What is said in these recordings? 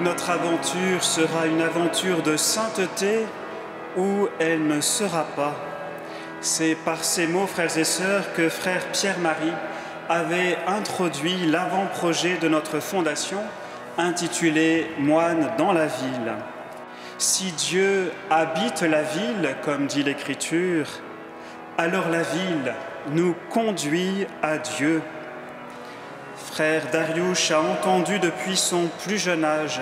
Notre aventure sera une aventure de sainteté ou elle ne sera pas. C'est par ces mots, frères et sœurs, que frère Pierre-Marie avait introduit l'avant-projet de notre fondation intitulé « Moines dans la ville ». Si Dieu habite la ville, comme dit l'Écriture, alors la ville nous conduit à Dieu. Frère Dariusz a entendu depuis son plus jeune âge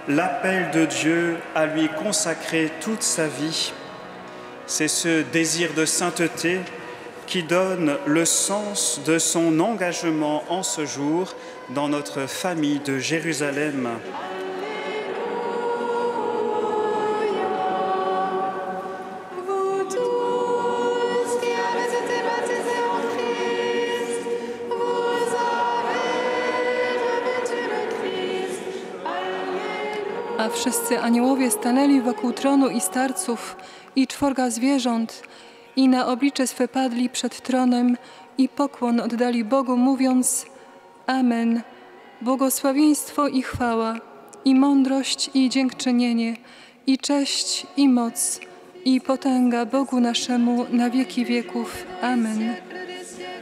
l'appel de Dieu à lui consacrer toute sa vie. C'est ce désir de sainteté qui donne le sens de son engagement en ce jour dans notre famille de Jérusalem. A wszyscy aniołowie stanęli wokół tronu i starców i czworga zwierząt i na oblicze swe padli przed tronem i pokłon oddali Bogu, mówiąc: Amen. Błogosławieństwo i chwała, i mądrość, i dziękczynienie, i cześć, i moc, i potęga Bogu naszemu na wieki wieków. Amen.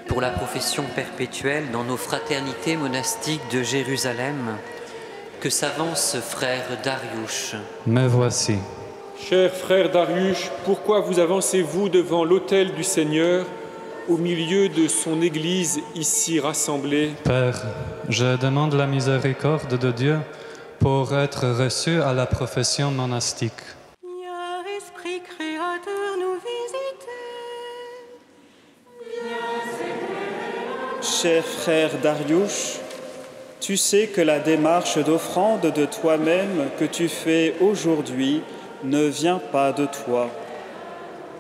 Pour la profession perpétuelle dans nos fraternités monastiques de Jérusalem, que s'avance frère Dariusz. Me voici. Cher frère Dariusz, pourquoi vous avancez-vous devant l'autel du Seigneur, au milieu de son Église ici rassemblée? Père, je demande la miséricorde de Dieu pour être reçu à la profession monastique. Viens, Esprit Créateur, nous visiter. Cher frère Dariusz, tu sais que la démarche d'offrande de toi-même que tu fais aujourd'hui ne vient pas de toi.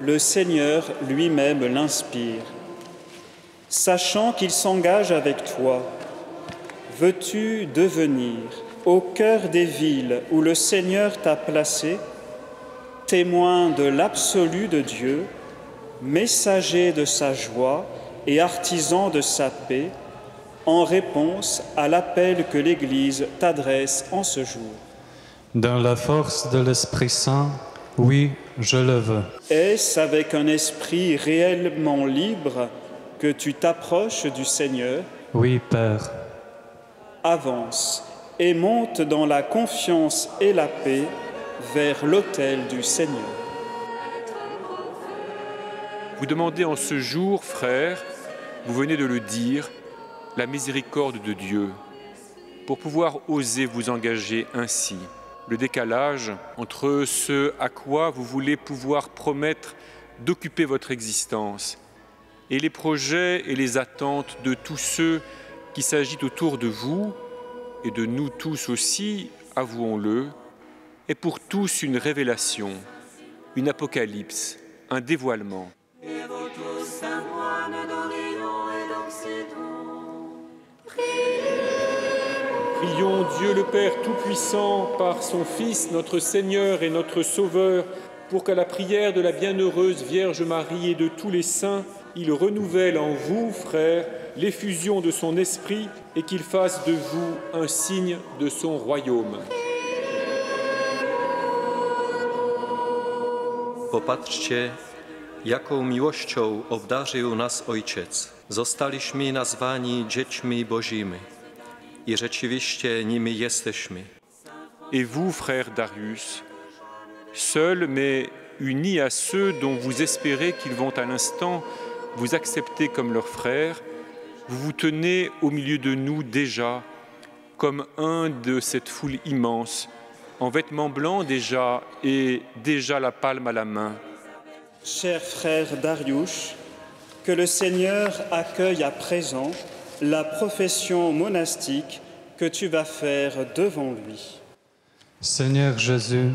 Le Seigneur lui-même l'inspire. Sachant qu'il s'engage avec toi, veux-tu devenir, au cœur des villes où le Seigneur t'a placé, témoin de l'absolu de Dieu, messager de sa joie et artisan de sa paix, en réponse à l'appel que l'Église t'adresse en ce jour? Dans la force de l'Esprit Saint, oui, je le veux. Est-ce avec un esprit réellement libre que tu t'approches du Seigneur? Oui, Père. Avance et monte dans la confiance et la paix vers l'autel du Seigneur. Vous demandez en ce jour, frère, vous venez de le dire, la miséricorde de Dieu, pour pouvoir oser vous engager ainsi. Le décalage entre ce à quoi vous voulez pouvoir promettre d'occuper votre existence et les projets et les attentes de tous ceux qui s'agitent autour de vous et de nous tous aussi, avouons-le, est pour tous une révélation, une apocalypse, un dévoilement. Prions Dieu le Père Tout-Puissant par son Fils, notre Seigneur et notre Sauveur, pour qu'à la prière de la bienheureuse Vierge Marie et de tous les saints, il renouvelle en vous, frères, l'effusion de son esprit et qu'il fasse de vous un signe de son royaume. Popatrzcie, jaką miłością obdarzył nas Ojciec. Zostaliśmy nazwani dziećmi Bożymi i rzeczywiście nimi jesteśmy. Et vous, frère Dariusz, seuls mais unis à ceux dont vous espérez qu'ils vont à l'instant vous accepter comme leurs frères, vous vous tenez au milieu de nous déjà, comme un de cette foule immense, en vêtements blancs déjà et déjà la palme à la main. Cher frère Dariusz, que le Seigneur accueille à présent la profession monastique que tu vas faire devant lui. Seigneur Jésus,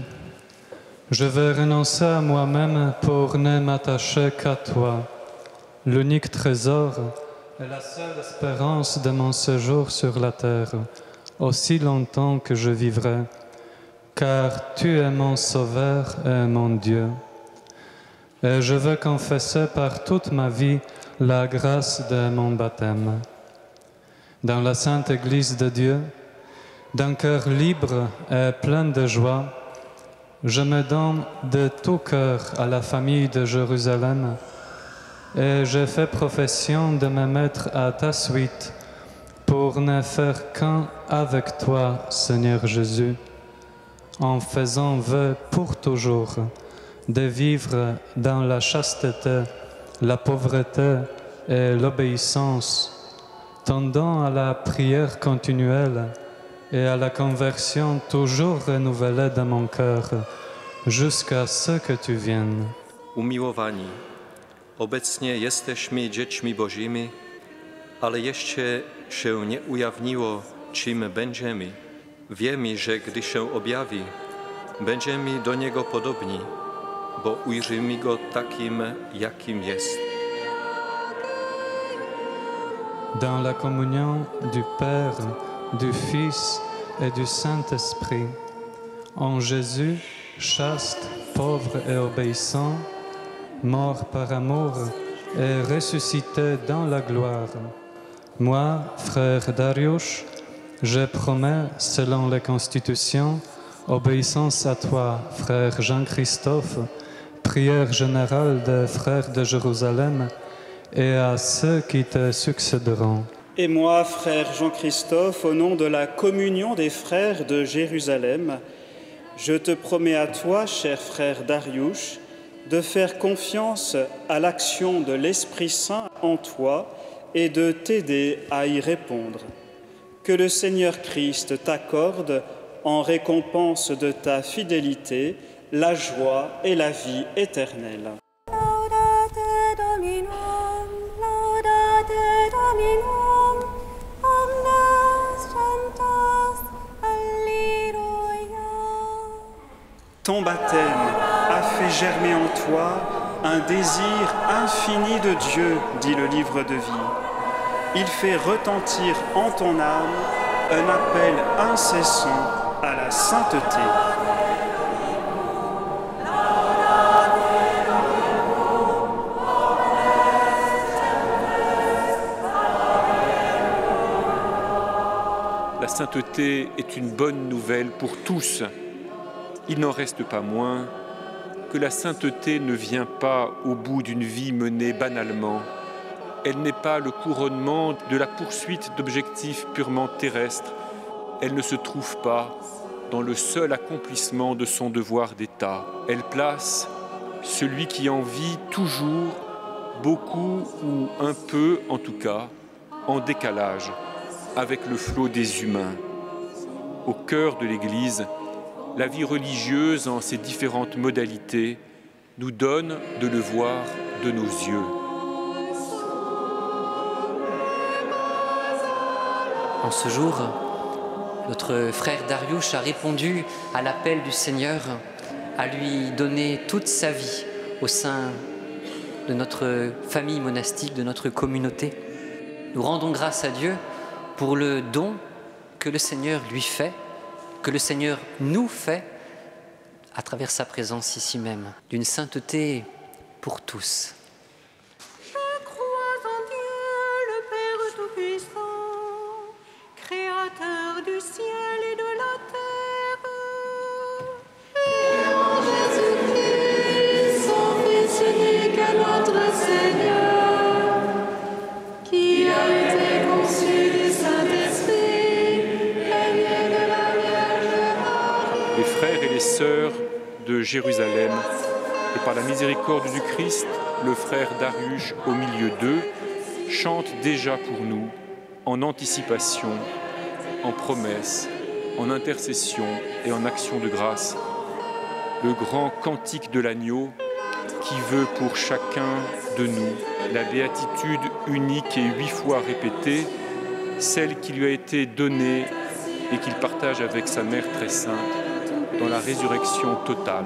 je vais renoncer à moi-même pour ne m'attacher qu'à toi, l'unique trésor et la seule espérance de mon séjour sur la terre, aussi longtemps que je vivrai, car tu es mon Sauveur et mon Dieu. Et je veux confesser par toute ma vie la grâce de mon baptême. Dans la Sainte Église de Dieu, D'un cœur libre et plein de joie, je me donne de tout cœur à la famille de Jérusalem et je fais profession de me mettre à ta suite pour ne faire qu'un avec toi, Seigneur Jésus, en faisant vœu pour toujours de vivre dans la chasteté, la pauvreté et l'obéissance, tendant à la prière continuelle et à la conversion toujours renouvelée de mon cœur, jusqu'à ce que tu viennes. Umiłowani, obecnie jesteśmy dziećmi Bożymi, ale jeszcze się nie ujawniło, czym będziemy. Wiemy, że gdy się objawi, będziemy do Niego podobni, bo ujrzymy Go takim, jakim jest. Dans la communion du Père, du Fils et du Saint-Esprit, en Jésus, chaste, pauvre et obéissant, mort par amour et ressuscité dans la gloire. Moi, frère Dariusz, je promets, selon les constitutions, obéissance à toi, frère Jean-Christophe, prière générale des frères de Jérusalem et à ceux qui te succéderont. Et moi, frère Jean-Christophe, au nom de la communion des frères de Jérusalem, je te promets à toi, cher frère Dariusz, de faire confiance à l'action de l'Esprit Saint en toi et de t'aider à y répondre. Que le Seigneur Christ t'accorde, en récompense de ta fidélité, la joie et la vie éternelle. Laudate Dominum, laudate Dominum, omnes sanctas, Alleluia. Ton baptême a fait germer en toi un désir infini de Dieu, dit le livre de vie. Il fait retentir en ton âme un appel incessant à la sainteté. La sainteté est une bonne nouvelle pour tous. Il n'en reste pas moins que la sainteté ne vient pas au bout d'une vie menée banalement. Elle n'est pas le couronnement de la poursuite d'objectifs purement terrestres. Elle ne se trouve pas dans le seul accomplissement de son devoir d'État. Elle place celui qui en vit toujours, beaucoup ou un peu en tout cas, en décalage avec le flot des humains. Au cœur de l'Église, la vie religieuse en ses différentes modalités nous donne de le voir de nos yeux. En ce jour, notre frère Dariusz a répondu à l'appel du Seigneur à lui donner toute sa vie au sein de notre famille monastique, de notre communauté. Nous rendons grâce à Dieu pour le don que le Seigneur lui fait, que le Seigneur nous fait à travers sa présence ici même, d'une sainteté pour tous. Je crois en Dieu, le Père Tout-Puissant, Créateur du ciel et de la terre. Et en Jésus-Christ, son Fils unique, notre Seigneur, qui a été conçu du Saint-Esprit et né de la Vierge Marie. Les frères et les sœurs de Jérusalem, et par la miséricorde du Christ, le frère Dariusz au milieu d'eux, chante déjà pour nous, en anticipation, en promesse, en intercession et en action de grâce, le grand cantique de l'agneau qui veut pour chacun de nous la béatitude unique et 8 fois répétée, celle qui lui a été donnée et qu'il partage avec sa mère très sainte dans la résurrection totale.